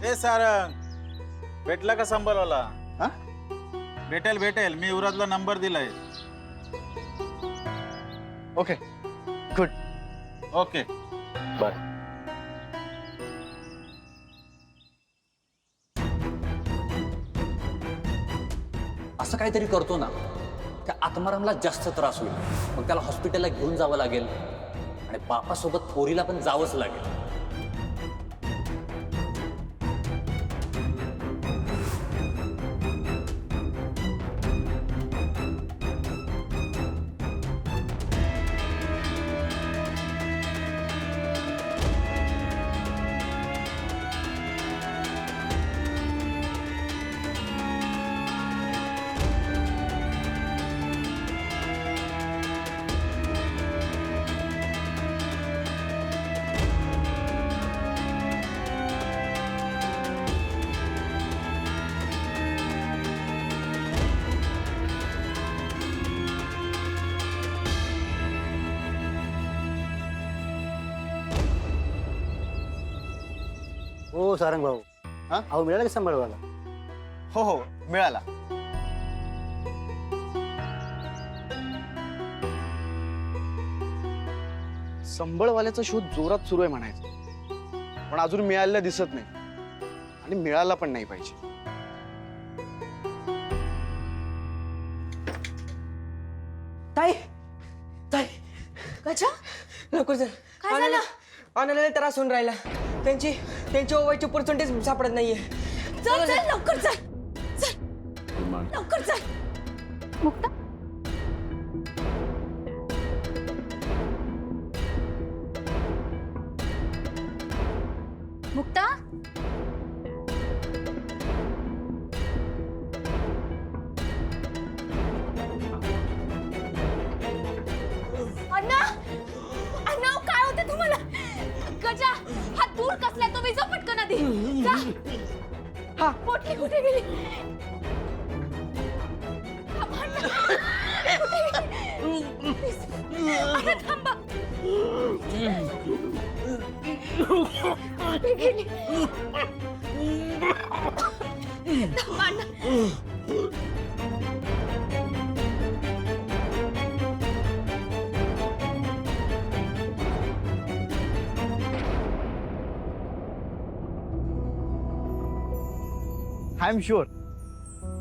ए सारंग, भेटला का संबळवाला? हा? भेटेल भेटेल, मी युवराजला नंबर दिलाय. Okay good. Okay bye. असं काहीतरी करतो ना, त्या आत्मारामला जास्त त्रास होईल. मग त्याला हॉस्पिटलला घेऊन जावं लागेल आणि बापासोबत पोरीला पण जावंच लागेल. हो सारंग भाऊ. हा? अहो मिळाला का सांभाळवाला? हो हो मिळाला. संबळवाल्याचा शोध जोरात सुरू आहे म्हणायचं, पण अजून मिळालेला दिसत नाही आणि मिळाला पण नाही पाहिजे. ताई ताई गजा, लवकर चल. काय झालं? आणायला त्रास होऊन राहिला. त्यांची ओवायची पर्सेंटेज सापडत नाहीये. चल चल लवकर चल, चल लवकर चल. मुक्ता, मुक्ता, अण्णा, अण्णा काय होतं तुम्हाला? गजा, हा दूर कसलाय तो विजो पटकन आधी जा. हा. पोटली कुठे गेली? हा, अण्णा, कुठे गेली? अण्णा थांबा. कुठे गेली? थांबा अण्णा. आय एम शुअर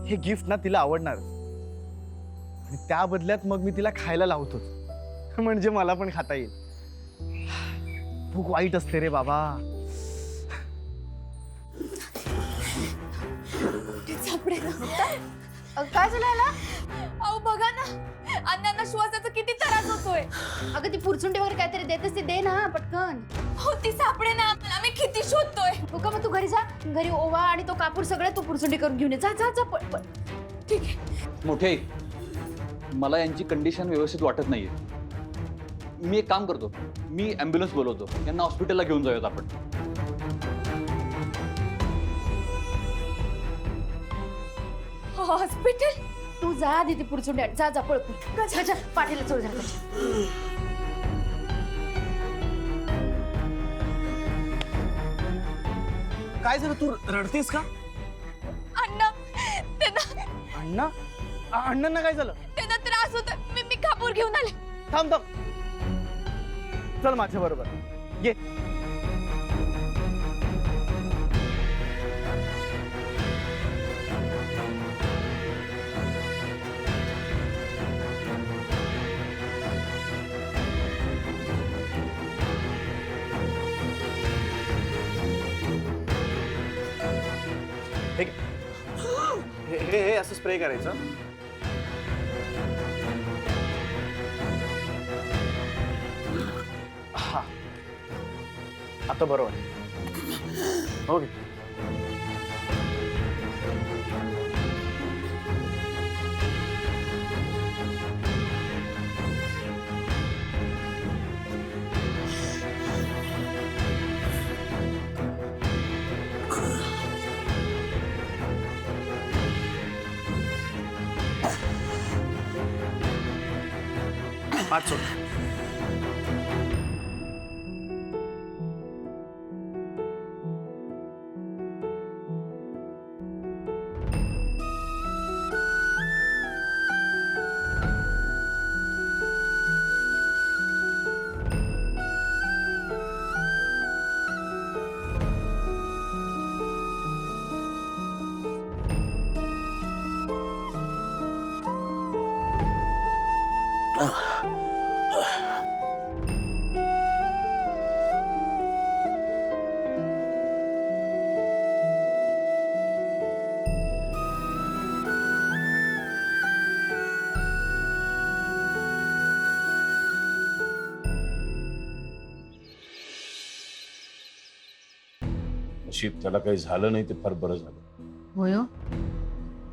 हे गिफ्ट ना तिला आवडणार आणि त्या बदल्यात मग मी तिला खायला लावतो, म्हणजे मला पण खाता येईल. भूक वाईट असते रे बाबा. सापडे ना. काय झालं याला? अहो बघा ना, अण्णांना श्वासाचा किती त्रास होतोय. अगं ती पुरचुंडी वगैरे काहीतरी देतेस ती दे ना पटकन. हो ती सापडे ना, आम्ही किती शोधतोय. हो का, मग तू घरी जा, घरी ओवा आणि तो कापूर सगळं तू पुरचुंडी करून घेऊन ये. जा जा जा पळ पळ. ठीक आहे. मोठे, मला यांची कंडिशन व्यवस्थित वाटत नाहीये. मी एक काम करतो, मी ॲम्ब्युलन्स बोलवतो, यांना हॉस्पिटलला घेऊन जाऊयात आपण. हॉस्पिटल? तू जा आधी ती पुरचुंडी आण. जा जा पळ पळ. जा जा पाठीला चोळ जा. काय झालं, तू रडतेस का? अण्णा, त्यांना अण्णा, अण्णांना काय झालं? त्यांना त्रास होतोय. मी कापूर घेऊन आले. थांब थांब, चल माझ्या बरोबर ये. ठीक आहे, हे असं स्प्रे करायचं. हा, आता बरोबर. ओके. हात सोड. नशीब त्याला काही झालं नाही ते फार बरं झालं. होय हो.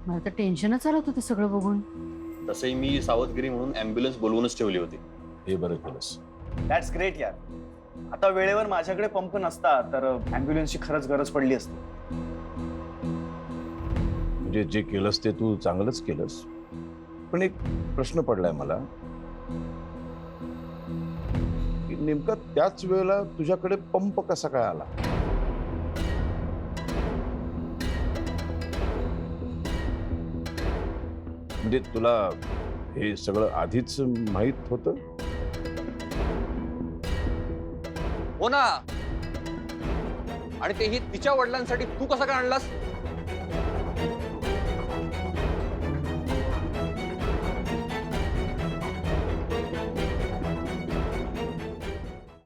मला तर टेन्शनच आलं होतं ते सगळं बघून. तसंही मी सावधगिरी म्हणून ॲम्ब्युलन्स बोलवूनच ठेवली होती. हे बरं केलंस. दॅट्स ग्रेट यार. आता वेळेवर माझ्याकडे पंप नसता तर ॲम्ब्युलन्सची खरंच गरज पडली असती. म्हणजे जे केलंस ते तू चांगलंच केलंस. पण एक प्रश्न पडलाय मला की नेमका त्याच वेळेला तुझ्याकडे पंप कसा काय आला? म्हणजे तुला हे सगळं आधीच माहित होतं? हो ना. आणि तेही तिच्या वडिलांसाठी तू कसं काय आणलास?